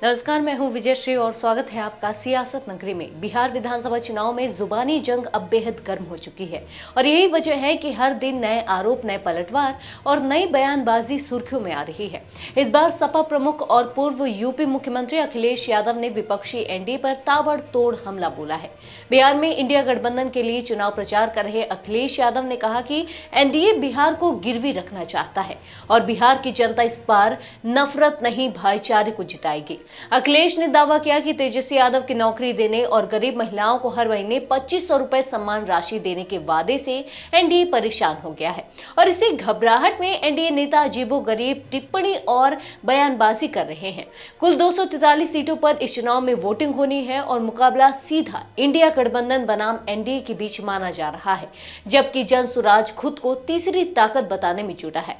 नमस्कार, मैं हूं विजयश्री और स्वागत है आपका सियासत नगरी में। बिहार विधानसभा चुनाव में जुबानी जंग अब बेहद गर्म हो चुकी है और यही वजह है कि हर दिन नए आरोप, नए पलटवार और नई बयानबाजी सुर्खियों में आ रही है। इस बार सपा प्रमुख और पूर्व यूपी मुख्यमंत्री अखिलेश यादव ने विपक्षी एनडीए पर ताबड़तोड़ हमला बोला है। बिहार में इंडिया गठबंधन के लिए चुनाव प्रचार कर रहे अखिलेश यादव ने कहा कि एनडीए बिहार को गिरवी रखना चाहता है और बिहार की जनता इस बार नफरत नहीं, भाईचारे को जिताएगी। अखिलेश ने दावा किया कि तेजस्वी यादव की नौकरी देने और गरीब महिलाओं को हर महीने 2500 रुपए सम्मान राशि देने के वादे से एनडीए परेशान हो गया है और इसी घबराहट में एनडीए नेता अजीबोगरीब टिप्पणी और बयानबाजी कर रहे हैं। कुल 243 सीटों पर इस चुनाव में वोटिंग होनी है और मुकाबला सीधा इंडिया गठबंधन बनाम एनडीए के बीच माना जा रहा है, जबकि जनसुराज खुद को तीसरी ताकत बताने में जुटा है।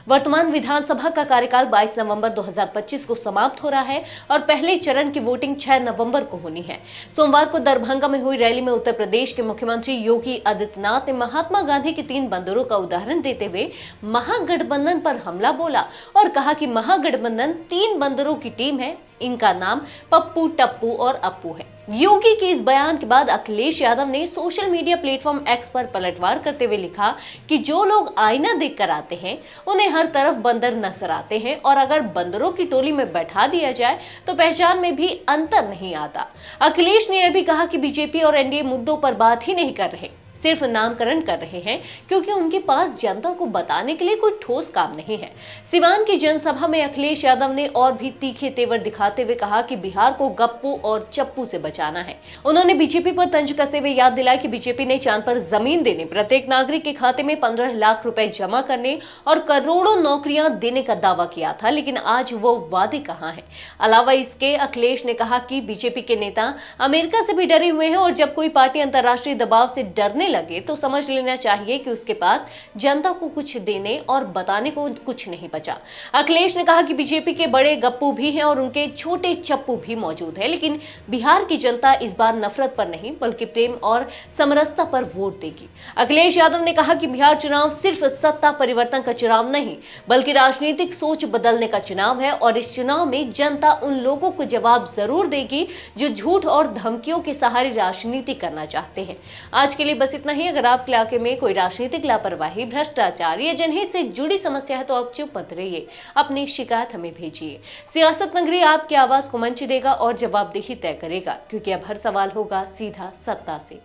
वर्तमान विधानसभा का कार्यकाल 22 नवंबर 2025 को समाप्त हो रहा है और पहले चरण की वोटिंग 6 नवंबर को होनी है। सोमवार को दरभंगा में हुई रैली में उत्तर प्रदेश के मुख्यमंत्री योगी आदित्यनाथ ने महात्मा गांधी के 3 बंदरों का उदाहरण देते हुए महागठबंधन पर हमला बोला और कहा कि महागठबंधन 3 बंदरों की टीम है। इनका नाम पप्पू, टप्पू और अप्पू है। योगी के इस बयान के बाद अखिलेश यादव ने सोशल मीडिया प्लेटफॉर्म एक्स पर पलटवार करते हुए लिखा कि जो लोग आईना देखकर आते हैं उन्हें हर तरफ बंदर नजर आते हैं और अगर बंदरों की टोली में बैठा दिया जाए तो पहचान में भी अंतर नहीं आता। अखिलेश ने यह भी कहा कि बीजेपी और एनडीए मुद्दों पर बात ही नहीं कर रहे, सिर्फ नामकरण कर रहे हैं क्योंकि उनके पास जनता को बताने के लिए कोई ठोस काम नहीं है। सिवान की जनसभा में अखिलेश यादव ने और भी तीखे तेवर दिखाते हुए कहा कि बिहार को गप्पू और चप्पू से बचाना है। उन्होंने बीजेपी पर तंज कसते हुए याद दिलाया कि बीजेपी ने चांद पर जमीन देने, प्रत्येक नागरिक के खाते में 15 लाख रुपए जमा करने और करोड़ों नौकरियां देने का दावा किया था, लेकिन आज वो वादे कहां हैं। अलावा इसके अखिलेश ने कहा कि बीजेपी के नेता अमेरिका से भी डरे हुए हैं और जब कोई पार्टी अंतर्राष्ट्रीय दबाव से डरने लगे तो समझ लेना चाहिए कि उसके पास जनता को कुछ देने और बताने को कुछ नहीं बचा। अखिलेश ने कहा कि बीजेपी के बड़े गप्पू भी हैं और उनके छोटे चप्पू भी मौजूद है, लेकिन बिहार की जनता इस बार नफरत पर नहीं बल्कि प्रेम और समरसता पर वोट देगी। अखिलेश यादव ने कहा कि बिहार चुनाव सिर्फ सत्ता परिवर्तन का चुनाव नहीं बल्कि राजनीतिक सोच बदलने का चुनाव है और इस चुनाव में जनता उन लोगों को जवाब जरूर देगी जो झूठ और धमकियों के सहारे राजनीति करना चाहते हैं। आज के लिए बस इतना ही। अगर आपके इलाके में कोई राजनीतिक लापरवाही, भ्रष्टाचार या जनहित से जुड़ी समस्या है तो आप चुप मत रहिए, अपनी शिकायत हमें भेजिए। सियासत नगरी आपकी आवाज को मंच देगा और जवाबदेही तय करेगा, क्योंकि अब हर सवाल होगा सीधा सत्ता से।